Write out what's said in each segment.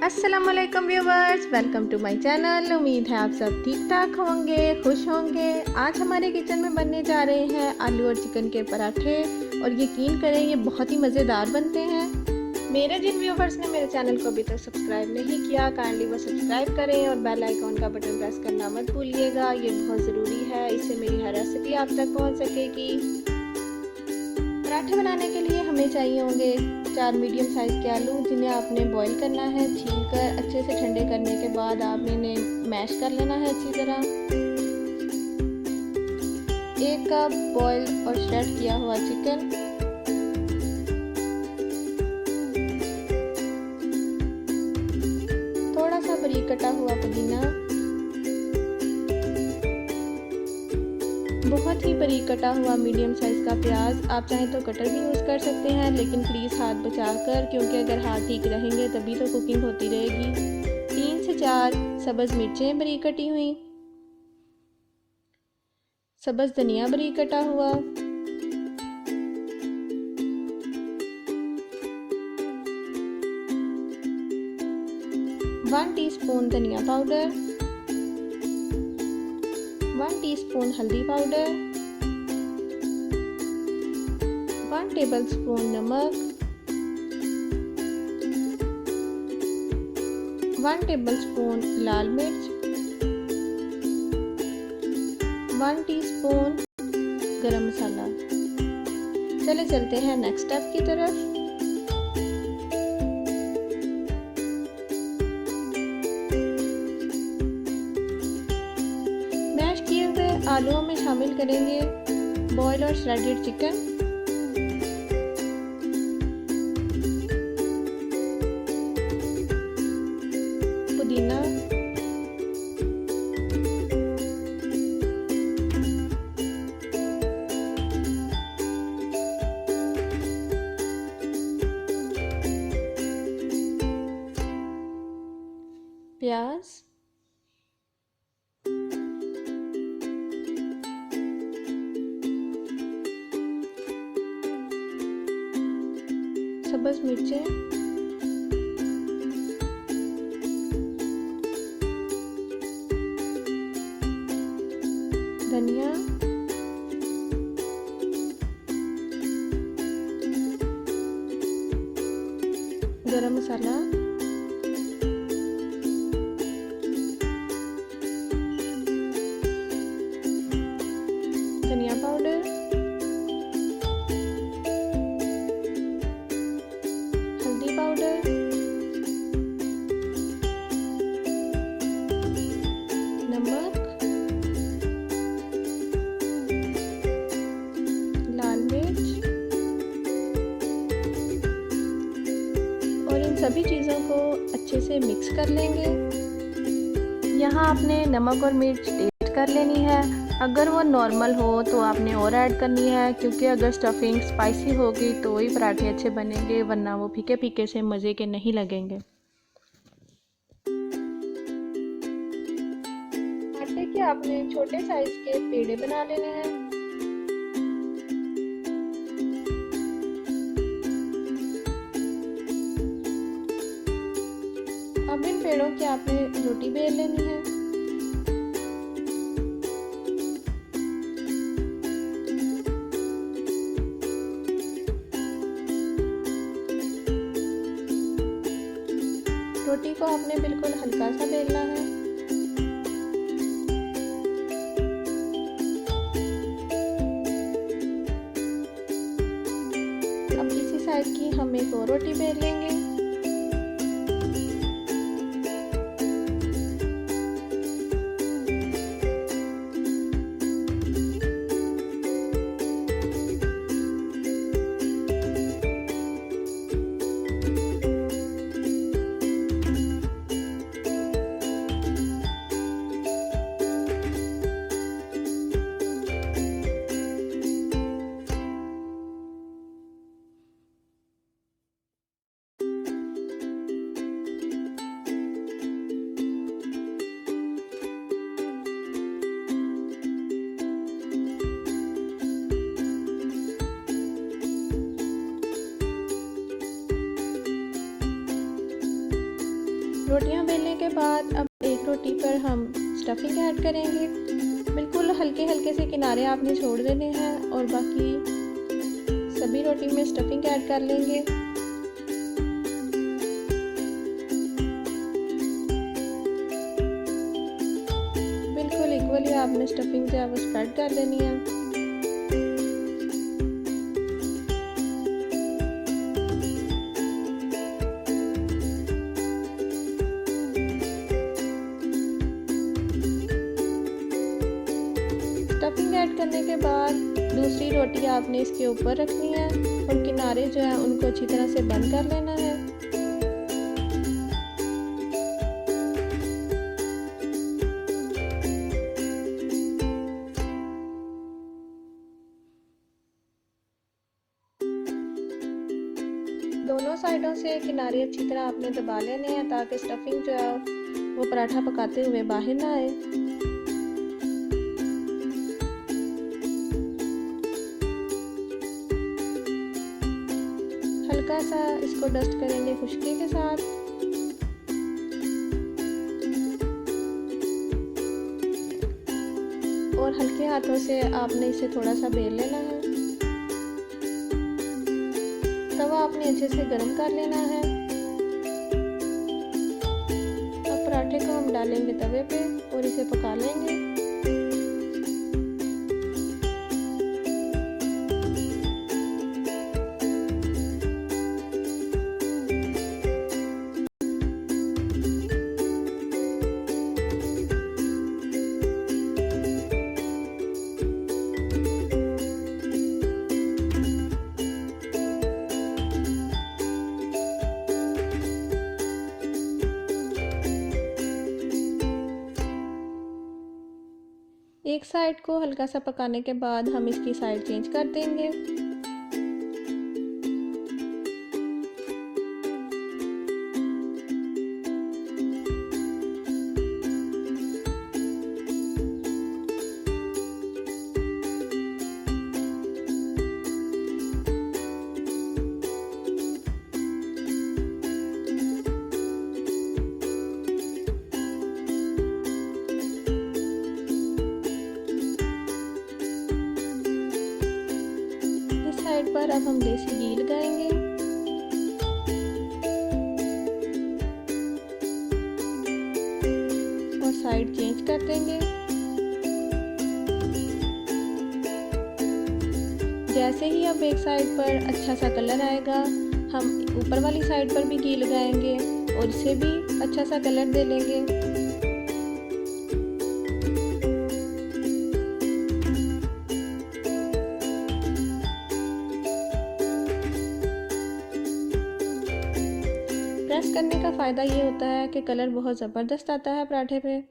अस्सलामुअलैकुम viewers, welcome to my channel. उम्मीद है आप सब ठीक ठाक होंगे, खुश होंगे। आज हमारे किचन में बनने जा रहे हैं आलू और चिकन के पराठे और यकीन करें ये बहुत ही मज़ेदार बनते हैं। मेरे जिन व्यूवर्स ने मेरे चैनल को अभी तक सब्सक्राइब नहीं किया, काइंडली वो सब्सक्राइब करें और बेल आइकॉन का बटन प्रेस करना मत भूलिएगा, ये बहुत ज़रूरी है। इससे मेरी हर रेसिपी आप तक पहुँच सकेगी। पराठे बनाने के लिए हमें चाहिए होंगे 4 मीडियम साइज़ के आलू, जिन्हें आपने बॉईल करना है। छीलकर अच्छे से ठंडे करने के बाद आपने इन्हें मैश कर लेना है अच्छी तरह। 1 कप बॉईल और श्रेड किया हुआ चिकन, थोड़ा सा बारीक कटा हुआ पुदीना, बहुत ही बारीक कटा हुआ मीडियम साइज़ का प्याज। आप चाहें तो कटर भी यूज़ कर सकते हैं, लेकिन प्लीज़ हाथ बचा कर, क्योंकि अगर हाथ ठीक रहेंगे तभी तो कुकिंग होती रहेगी। 3 से 4 सब्ज़ मिर्चें बारीक कटी हुई, सब्ज़ धनिया बारीक कटा हुआ, वन टीस्पून धनिया पाउडर, 1 टीस्पून हल्दी पाउडर, 1 टेबलस्पून नमक, 1 टेबलस्पून लाल मिर्च, 1 टीस्पून गरम मसाला। चले चलते हैं नेक्स्ट स्टेप की तरफ। मैश किए हुए आलूओं में शामिल करेंगे बॉयल और श्रेडेड चिकन, पुदीना, प्याज, सब्ज़ मिर्चें, धनिया, गरम मसाला, धनिया पाउडर, हल्दी पाउडर, नमक, लाल मिर्च और इन सभी चीज़ों को अच्छे से मिक्स कर लेंगे। यहाँ आपने नमक और मिर्च टेस्ट कर लेनी है। अगर वो नॉर्मल हो तो आपने और ऐड करनी है, क्योंकि अगर स्टफिंग स्पाइसी होगी तो ही पराठे अच्छे बनेंगे, वरना वो फीके फीके से मज़े के नहीं लगेंगे। आटे के आपने छोटे साइज के पेड़े बना लेने हैं। अब इन पेड़ों की आपने रोटी बेल लेनी है। रोटी को आपने बिल्कुल हल्का सा बेलना है। अब इसी साइज की हम एक और रोटी बेल लेंगे। रोटियां बेलने के बाद अब एक रोटी पर हम स्टफिंग ऐड करेंगे। बिल्कुल हल्के हल्के से किनारे आपने छोड़ देने हैं और बाकी सभी रोटी में स्टफिंग ऐड कर लेंगे। बिल्कुल इक्वली आपने स्टफिंग जो है वो स्प्रेड कर देनी है। स्टफिंग ऐड करने के बाद दूसरी रोटी आपने इसके ऊपर रखनी है और किनारे जो है उनको अच्छी तरह से बंद कर लेना है। दोनों साइडों से किनारे अच्छी तरह आपने दबा लेने हैं ताकि स्टफिंग जो है वो पराठा पकाते हुए बाहर ना आए। हल्का सा इसको डस्ट करेंगे खुश्की के साथ। और हल्के हाथों से आपने इसे थोड़ा सा बेल लेना है। तवा आपने अच्छे से गर्म कर लेना है। अब पराठे को हम डालेंगे तवे पे और इसे पका लेंगे। एक साइड को हल्का सा पकाने के बाद हम इसकी साइड चेंज कर देंगे। साइड पर अब हम देसी घी लगाएंगे। और साइड चेंज कर देंगे। जैसे ही अब एक साइड पर अच्छा सा कलर आएगा हम ऊपर वाली साइड पर भी घी लगाएंगे और इसे भी अच्छा सा कलर दे लेंगे। प्रेस करने का फ़ायदा ये होता है कि कलर बहुत ज़बरदस्त आता है पराठे पे।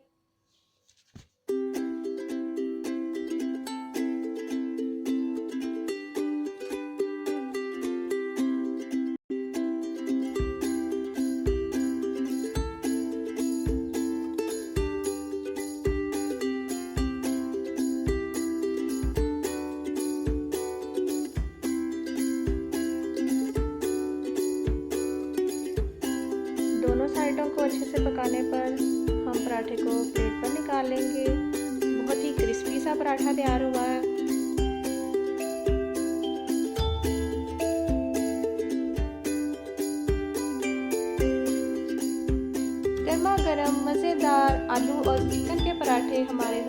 दोनों साइडों को अच्छे से पकाने पर हम पराठे को प्लेट पर निकाल लेंगे। बहुत ही क्रिस्पी सा पराठा तैयार हुआ है। गर्मा गर्म मज़ेदार आलू और चिकन के पराठे हमारे